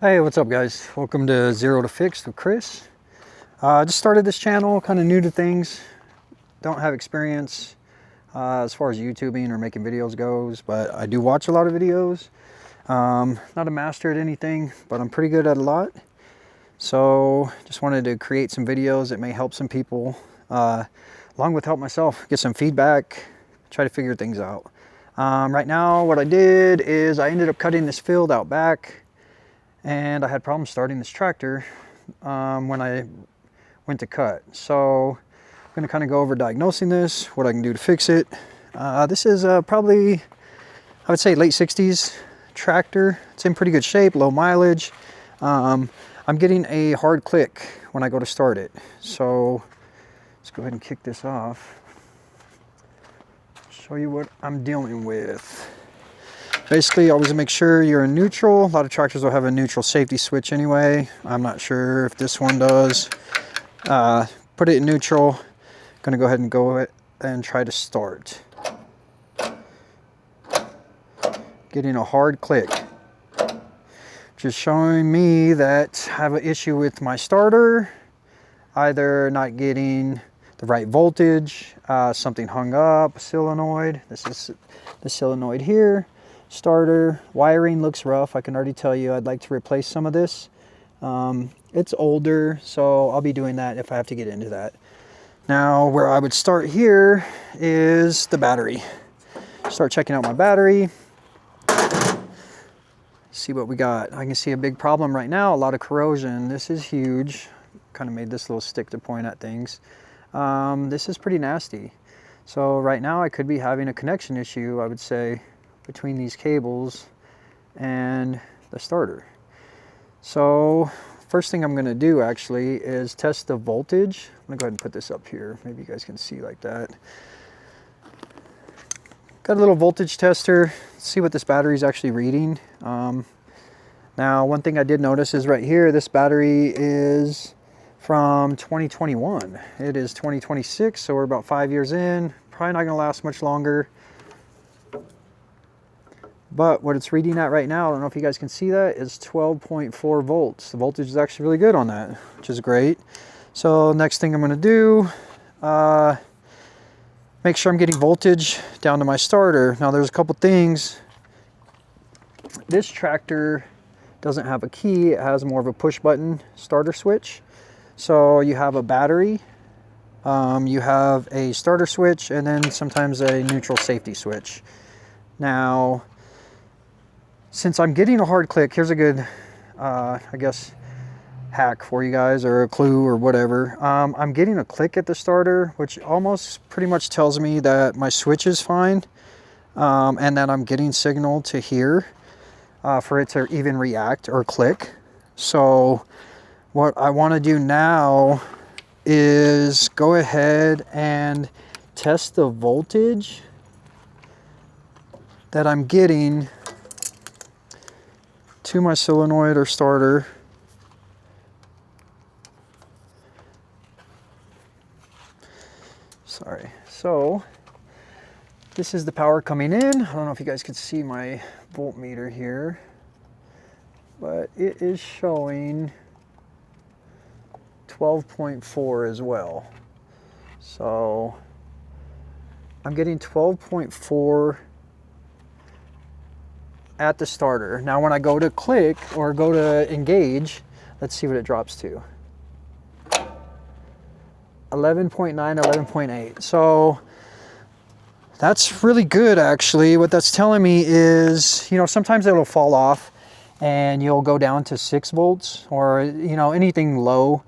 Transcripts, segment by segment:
Hey, what's up guys? Welcome to Zero to Fixed with Chris. I just started this channel, kind of new to things. Don't have experience as far as YouTubing or making videos goes, but I do watch a lot of videos. Not a master at anything, but I'm pretty good at a lot. So just wanted to create some videos that may help some people, along with help myself, get some feedback, try to figure things out. Right now what I did is I ended up cutting this field out back, and I had problems starting this tractor when I went to cut. So I'm going to kind of go over diagnosing this, what I can do to fix it. This is probably, I would say, late 60s tractor. It's in pretty good shape, low mileage. I'm getting a hard click when I go to start it. So let's go ahead and kick this off. Show you what I'm dealing with. Basically, always make sure you're in neutral. A lot of tractors will have a neutral safety switch anyway. I'm not sure if this one does. Put it in neutral. Gonna go ahead and try to start. Getting a hard click. Just showing me that I have an issue with my starter. Either not getting the right voltage, something hung up, a solenoid. This is the solenoid here. Starter wiring looks rough. I can already tell you I'd like to replace some of this. It's older, so I'll be doing that if I have to get into that. Now where I would start here is the battery. Start checking out my battery. See what we got. I can see a big problem right now, a lot of corrosion. This is huge. Kind of made this little stick to point at things. This is pretty nasty. So right now I could be having a connection issue, I would say, between these cables and the starter. So first thing I'm going to do actually is test the voltage. I'm going to go ahead and put this up here. Maybe you guys can see like that. Got a little voltage tester. See what this battery is actually reading. Now one thing I did notice is right here, this battery is from 2021. It is 2026, so we're about 5 years in. Probably not going to last much longer. But what it's reading at right now, I don't know if you guys can see that, is 12.4 volts. The voltage is actually really good on that, which is great. So next thing I'm going to do, make sure I'm getting voltage down to my starter. Now there's a couple things. This tractor doesn't have a key. It has more of a push button starter switch. So you have a battery, you have a starter switch, and then sometimes a neutral safety switch. Now, since I'm getting a hard click, here's a good, I guess, hack for you guys, or a clue or whatever. I'm getting a click at the starter, which almost pretty much tells me that my switch is fine, and that I'm getting signal to here for it to even react or click. So what I want to do now is go ahead and test the voltage that I'm getting to my solenoid or starter. Sorry. So this is the power coming in. I don't know if you guys can see my voltmeter here, but it is showing 12.4 as well. So I'm getting 12.4 at the starter. Now when I go to click or go to engage, let's see what it drops to. 11.9, 11.8. So that's really good actually. What that's telling me is, you know, sometimes it'll fall off and you'll go down to 6 volts or, you know, anything low.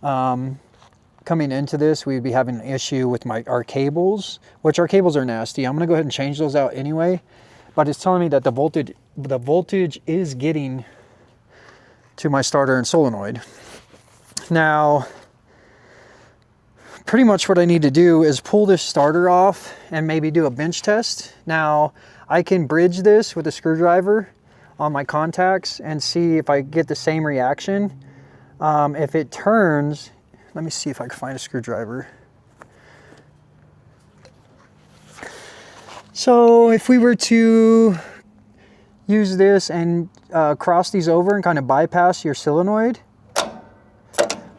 Coming into this, we'd be having an issue with our cables, which our cables are nasty. I'm gonna go ahead and change those out anyway. But it's telling me that the voltage is getting to my starter and solenoid. Now, pretty much what I need to do is pull this starter off and maybe do a bench test. Now, I can bridge this with a screwdriver on my contacts and see if I get the same reaction. If it turns, let me see if I can find a screwdriver. So if we were to use this and cross these over and kind of bypass your solenoid,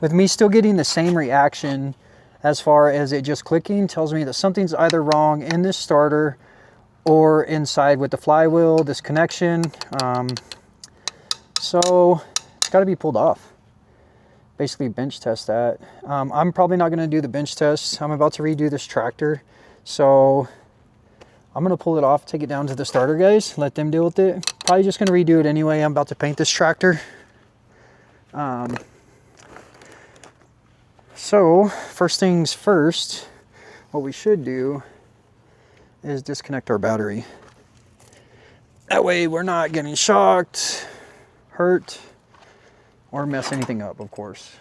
with me still getting the same reaction as far as it just clicking, tells me that something's either wrong in this starter or inside with the flywheel, this connection. So it's got to be pulled off. Basically bench test that. I'm probably not going to do the bench test. I'm about to redo this tractor. So I'm going to pull it off, take it down to the starter guys, let them deal with it. Probably just going to redo it anyway. I'm about to paint this tractor. So first things first, what we should do is disconnect our battery. That way we're not getting shocked, hurt, or mess anything up, of course.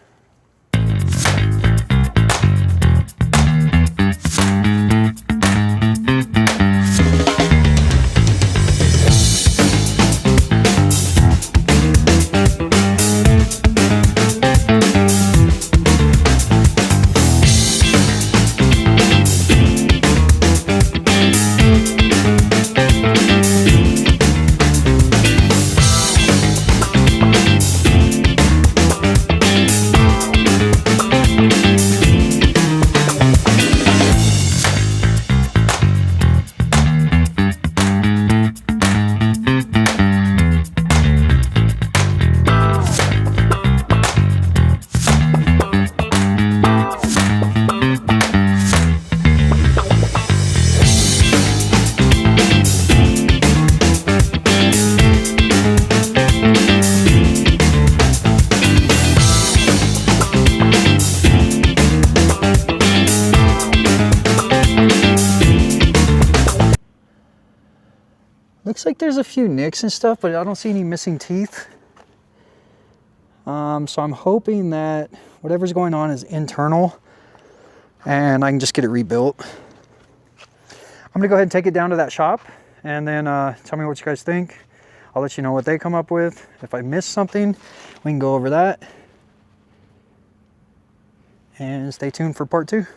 Looks like there's a few nicks and stuff, but I don't see any missing teeth. So I'm hoping that whatever's going on is internal and I can just get it rebuilt. I'm gonna go ahead and take it down to that shop and then tell me what you guys think. I'll let you know what they come up with. If I miss something, we can go over that. And stay tuned for part 2.